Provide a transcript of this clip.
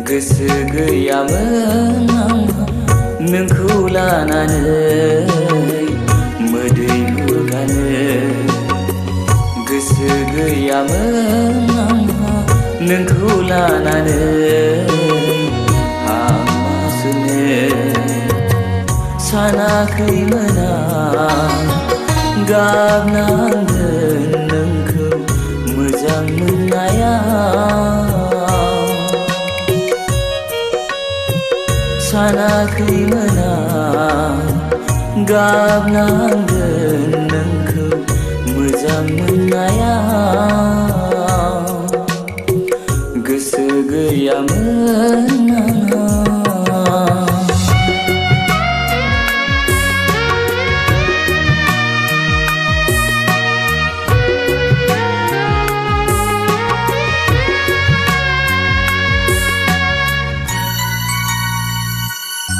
गोसो गैयामोन आंहा नोंखौ लानानै मोदै हुगानो। गोसो गैयामोन आंहा नोंखौ लानानै हामासुनो। सानाखैमोन आं गाबनांगोन नोंखौ मोजां मोननायाव। सानाखैमोन आं गाबनांगोन नोंखौ मोजां मोननायाव। गोसो गैयामोन